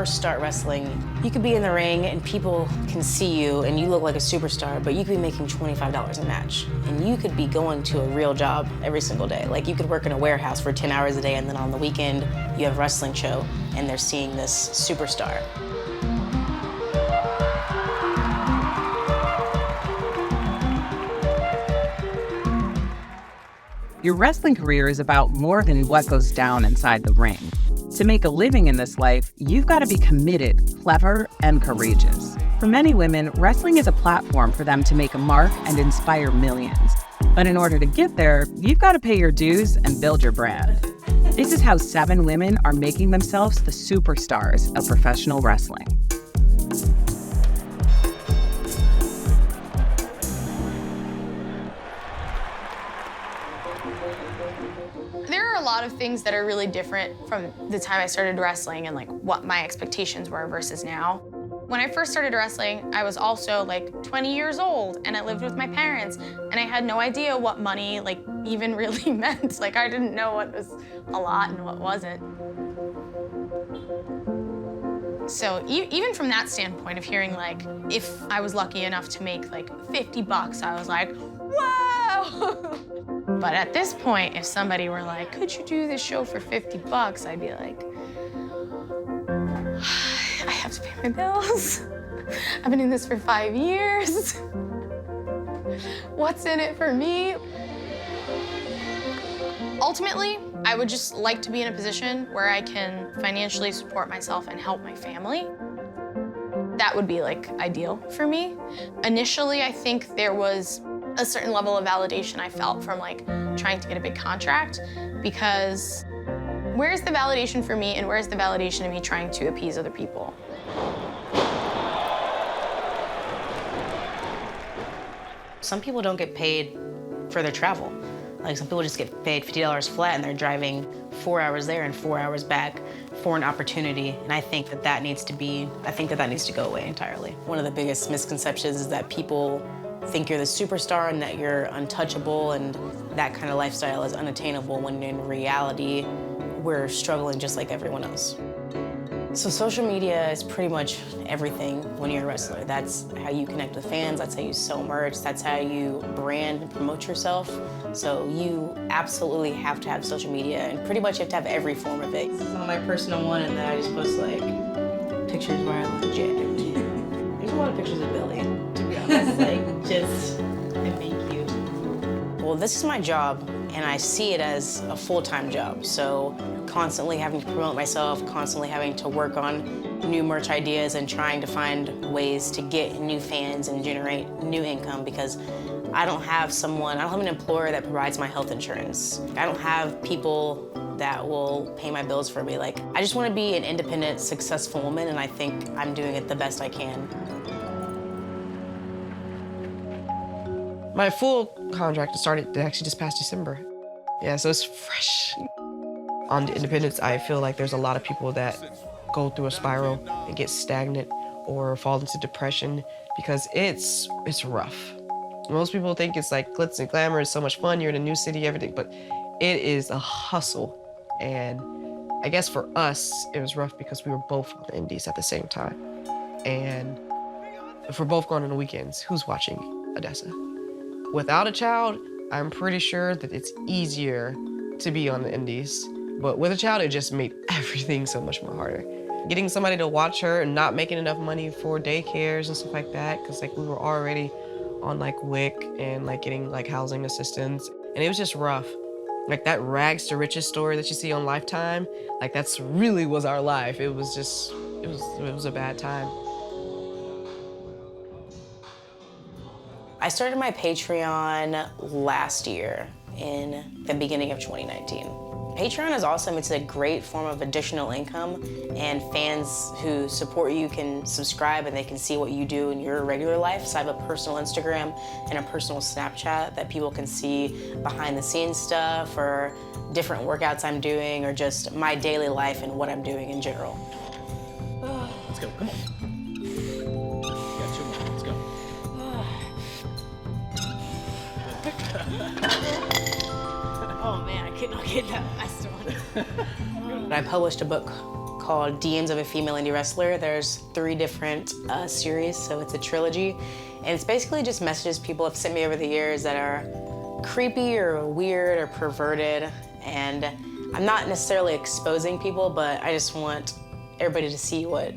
first start wrestling, you could be in the ring and people can see you and you look like a superstar, but you could be making $25 a match. And you could be going to a real job every single day. Like you could work in a warehouse for 10 hours a day and then on the weekend you have a wrestling show and they're seeing this superstar. Your wrestling career is about more than what goes down inside the ring. To make a living in this life, you've got to be committed, clever, and courageous. For many women, wrestling is a platform for them to make a mark and inspire millions. But in order to get there, you've got to pay your dues and build your brand. This is how 7 women are making themselves the superstars of professional wrestling. There are a lot of things that are really different from the time I started wrestling and like what my expectations were versus now. When I first started wrestling, I was also like 20 years old and I lived with my parents and I had no idea what money like even really meant. Like I didn't know what was a lot and what wasn't. So even from that standpoint of hearing like, if I was lucky enough to make like 50 bucks, I was like, whoa! But at this point, if somebody were like, could you do this show for 50 bucks? I'd be like, I have to pay my bills. I've been in this for 5 years. What's in it for me? Ultimately, I would just like to be in a position where I can financially support myself and help my family. That would be like ideal for me. Initially, I think there was a certain level of validation I felt from like trying to get a big contract, because where's the validation for me and where's the validation of me trying to appease other people? Some people don't get paid for their travel. Like some people just get paid $50 flat and they're driving 4 hours there and 4 hours back for an opportunity. And I think that needs to go away entirely. One of the biggest misconceptions is that people think you're the superstar and that you're untouchable and that kind of lifestyle is unattainable, when in reality, we're struggling just like everyone else. So social media is pretty much everything when you're a wrestler. That's how you connect with fans, that's how you sell merch, that's how you brand and promote yourself. So you absolutely have to have social media and pretty much you have to have every form of it. This is on my personal one and then I just post like pictures where I look jacked. There's a lot of pictures of Billy, to be honest, like just, I thank you. Well, this is my job and I see it as a full-time job. So constantly having to promote myself, constantly having to work on new merch ideas and trying to find ways to get new fans and generate new income, because I don't have an employer that provides my health insurance. I don't have people that will pay my bills for me. Like, I just want to be an independent, successful woman, and I think I'm doing it the best I can. My full contract started actually this past December. Yeah, so it's fresh. On the independence, I feel like there's a lot of people that go through a spiral and get stagnant or fall into depression because it's rough. Most people think it's like glitz and glamour, it's so much fun, you're in a new city, everything, but it is a hustle. And I guess for us, it was rough because we were both on the indies at the same time. And if we're both going on the weekends, who's watching Odessa? Without a child, I'm pretty sure that it's easier to be on the indies. But with a child, it just made everything so much more harder. Getting somebody to watch her and not making enough money for daycares and stuff like that, because like we were already on like WIC and like getting like housing assistance, and it was just rough. Like that rags to riches story that you see on Lifetime, like that's really was our life. It was just, it was a bad time. I started my Patreon last year in the beginning of 2019. Patreon is awesome. It's a great form of additional income, and fans who support you can subscribe and they can see what you do in your regular life. So I have a personal Instagram and a personal Snapchat that people can see behind the scenes stuff or different workouts I'm doing or just my daily life and what I'm doing in general. Let's go, come on. You got 2 more, let's go. Oh man, I could not get that last one. I published a book called DMs of a Female Indie Wrestler. There's 3 different series, so it's a trilogy. And it's basically just messages people have sent me over the years that are creepy or weird or perverted. And I'm not necessarily exposing people, but I just want everybody to see what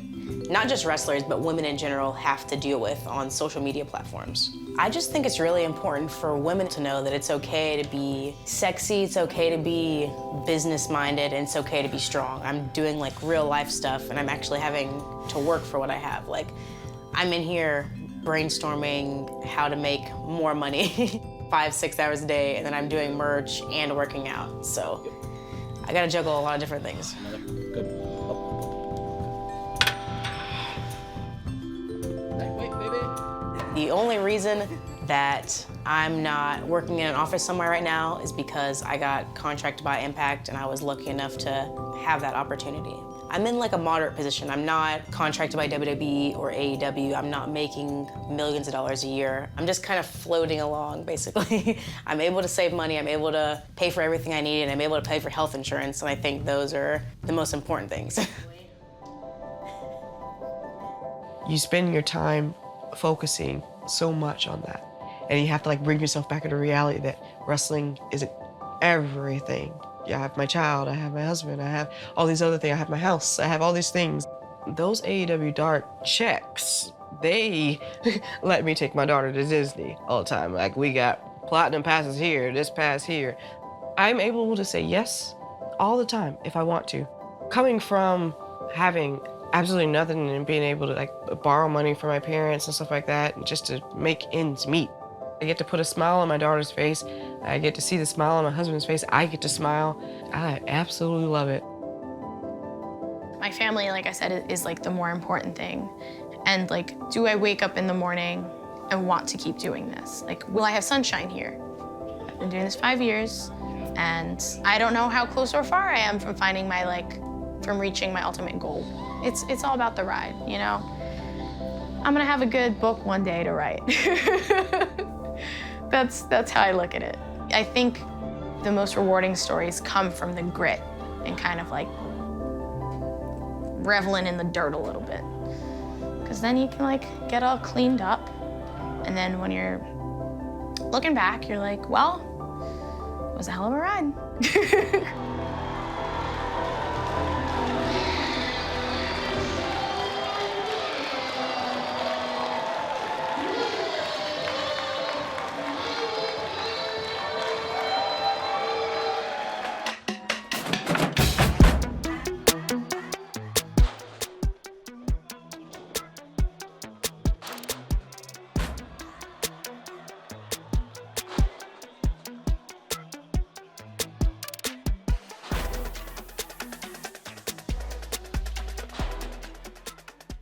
not just wrestlers, but women in general have to deal with on social media platforms. I just think it's really important for women to know that it's okay to be sexy, it's okay to be business-minded, and it's okay to be strong. I'm doing like real life stuff, and I'm actually having to work for what I have. Like, I'm in here brainstorming how to make more money 5-6 hours a day, and then I'm doing merch and working out. So I gotta juggle a lot of different things. Another. Good. Wait, baby. The only reason that I'm not working in an office somewhere right now is because I got contracted by Impact and I was lucky enough to have that opportunity. I'm in like a moderate position. I'm not contracted by WWE or AEW. I'm not making millions of dollars a year. I'm just kind of floating along, basically. I'm able to save money, I'm able to pay for everything I need, and I'm able to pay for health insurance, and I think those are the most important things. You spend your time focusing so much on that. And you have to like bring yourself back into reality that wrestling isn't everything. Yeah, I have my child, I have my husband, I have all these other things, I have my house, I have all these things. Those AEW Dark checks, they let me take my daughter to Disney all the time. Like, we got platinum passes here, this pass here. I'm able to say yes all the time if I want to. Coming from having absolutely nothing and being able to like borrow money from my parents and stuff like that, just to make ends meet. I get to put a smile on my daughter's face. I get to see the smile on my husband's face. I get to smile. I absolutely love it. My family, like I said, is like the more important thing. And like, do I wake up in the morning and want to keep doing this? Like, will I have sunshine here? I've been doing this 5 years, and I don't know how close or far I am from finding my from reaching my ultimate goal. It's all about the ride, you know? I'm gonna have a good book one day to write. That's how I look at it. I think the most rewarding stories come from the grit and kind of like reveling in the dirt a little bit. Because then you can like get all cleaned up, and then when you're looking back, you're like, well, it was a hell of a ride.